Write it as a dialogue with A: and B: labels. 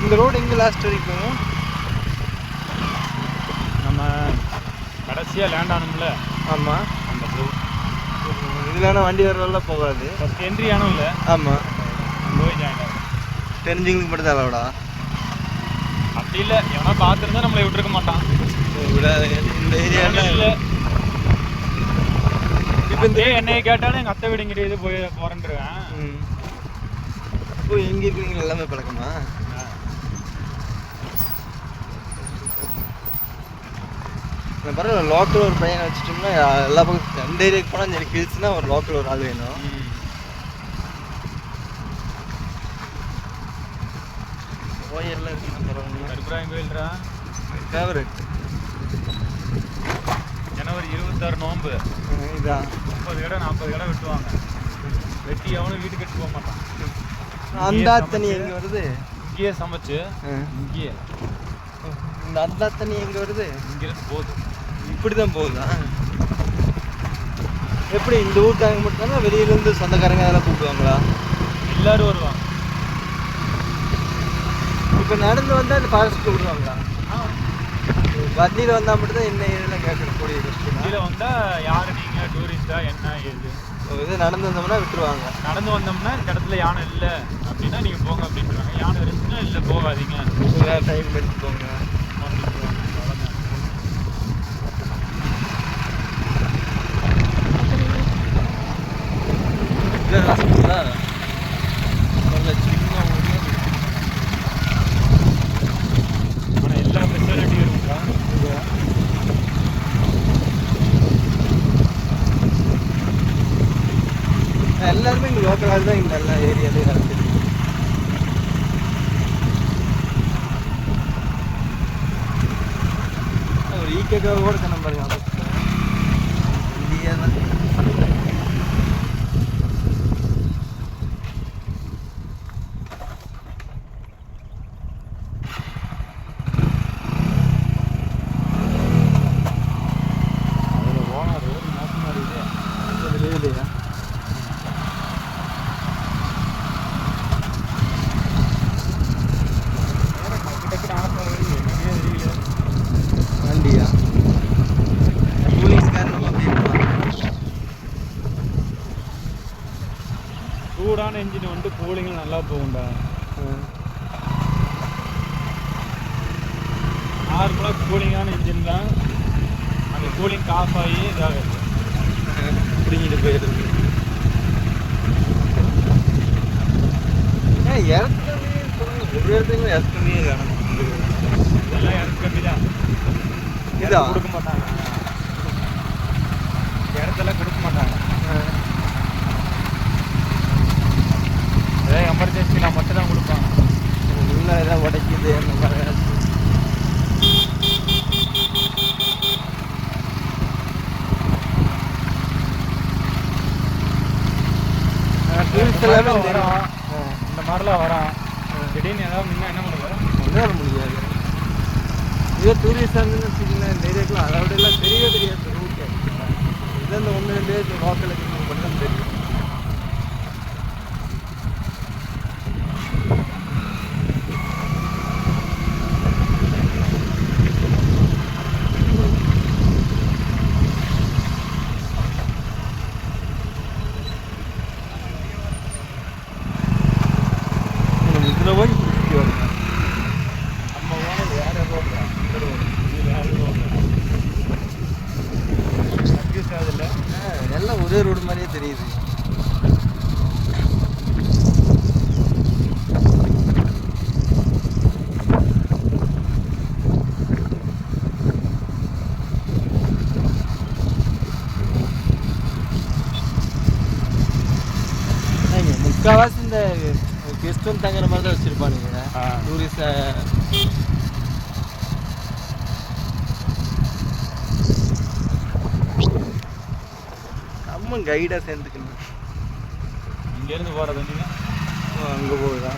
A: இந்த ரோடு எங்கே லாஸ்ட் வரைக்கும்?
B: நம்ம கடைசியாக லேண்ட் ஆனோம்ல.
A: ஆமாம்.
B: அந்த
A: இதில் வண்டி வரலாம் போகாது.
B: ஃபஸ்ட் என்ட்ரி ஆனும் இல்லை.
A: ஆமாம்.
B: போய் ஜாயின் ஆகும்.
A: தெரிஞ்சவங்களுக்கு மட்டும் தான் அளவுடா.
B: அப்படி இல்லை, எவனா பார்த்துருந்தா நம்மளை விட்டுருக்க மாட்டான்.
A: விடாதுங்க இந்த ஏரியாவில்
B: இல்லை. இப்போ இந்த என்னையை கேட்டாலும் எங்கள் அத்தை வீடுங்கிற இது போய் போகிறேன்ருவேன்.
A: இப்போ எங்கே இருக்கிறீங்க எல்லாமே பழக்கமா? பரவாயில்ல, லோக்கல் ஒரு பையனை வச்சுட்டோம்னா எல்லா பக்கம் எந்த ஏரியாவுக்கு போனால் சரி ஹில்ஸ்னால் ஒரு லோக்கல் ஒரு ஆள் வேணும். கோயிலெலாம் இருக்குன்னு பரவாயில்ல.
B: கருப்புராயன் கோயில்ரா
A: ஃபேவரட்.
B: ஜனவரி 26 நோம்பு
A: இதான்
B: 30 கடை 40 கடை வெட்டுவாங்க. வெட்டி எவனும் வீட்டுக்கு எடுத்து போக மாட்டான்.
A: அந்த தண்ணி எங்கே வருது?
B: இங்கேயே சமைச்சு இங்கேயே.
A: இந்த அந்த தண்ணி எங்கே வருது?
B: இங்கிருந்து போகுது.
A: இப்படி தான் போகுதா? எப்படி இந்த ஊருக்காரங்க மட்டும்தானே வெளியிலேருந்து சொந்தக்காரங்க அதெல்லாம் கூப்பிடுவாங்களா?
B: எல்லோரும் வருவாங்க.
A: இப்போ நடந்து வந்தால் இந்த ஃபாரஸ்ட் கூப்பிடுவாங்களா? வண்டியில் வந்தால் மட்டும்தான் என்ன இதெல்லாம் கேட்கக்கூடிய கஷ்டம்.
B: இதில் வந்தால் யார் நீங்கள் டூரிஸ்டா என்ன ஏது
A: இது நடந்து வந்தோம்னா விட்டுருவாங்க.
B: நடந்து வந்தோம்னா இந்த இடத்துல யானை இல்லை அப்படின்னா நீங்கள் போங்க அப்படின்றாங்க. யானை இருந்துச்சுன்னா இல்லை போகாதீங்க,
A: டைம் எடுத்து போங்க.
B: ஆனால் எல்லா ஃபெசிலிட்டியும் இருக்குங்களா?
A: எல்லாருமே இங்கே லோக்கலாக தான் இந்த எல்லா ஏரியாலையும் நடக்குது. ஒரு ஈக்கேக்காக கூட கண்ணம் பாருங்க. இந்தியா தான்.
B: அதில் ஓனர் ரோடு மோசமாக இருக்குது.
A: இல்லையா? வண்டியா
B: சூடான இன்ஜின் வந்து கூலிங் நல்லா போகும்டா. நார்மலாக கூலிங்கான இன்ஜின் தான் அந்த கூலிங் ஆஃப் ஆகி இதாகுது,
A: பிடிங்கிட்டு போயிடுது. இறக்கமே ஒரு இடத்துல இறக்கமே காணும்.
B: இதெல்லாம் இறக்கி தான்
A: இதா
B: கொடுக்க மாட்டாங்க. இடத்தெல்லாம் கொடுக்க மாட்டாங்க. ஏதாவது எமர்ஜென்சினா மட்டும் தான் கொடுப்பாங்க.
A: உள்ள ஏதாவது உடைக்குது அந்த மாதிரி.
B: எல்லாமே வரும். இந்த மாதிரிலாம் வரும். திடீர்னு ஏதாவது முன்ன என்ன பண்ணுவாங்க?
A: ஒன்றும் வர முடியாது. இதே டூரிஸ்டாக இருந்துன்னு வச்சுக்கிங்களேன், இந்த ஏரியாக்கெலாம் அதோட எல்லாம் தெரியவே தெரியாது ரூட்டு. இதான் இந்த 1-2 லோக்கலுக்கு மட்டும் தான் தெரியும். இதில் போய் சுற்றி வருங்க.
B: நம்ம ஓனர் வேறு ரோடு இது வேறு ரோடு கன்ஃபியூஸ் ஆகுதில்ல.
A: எல்லாம் ஒரே ரோடு மாதிரியே தெரியுது. முக்கால்வாசி இந்த கெஸ்ட் வந்து தங்குற மாதிரி தான் வச்சுருப்பானுங்க டூரிஸ்ட். நம்ம கைடாக சேர்ந்துக்கணும்.
B: இங்கேருந்து போகிறது நீங்கள்
A: அங்கே போகுதா?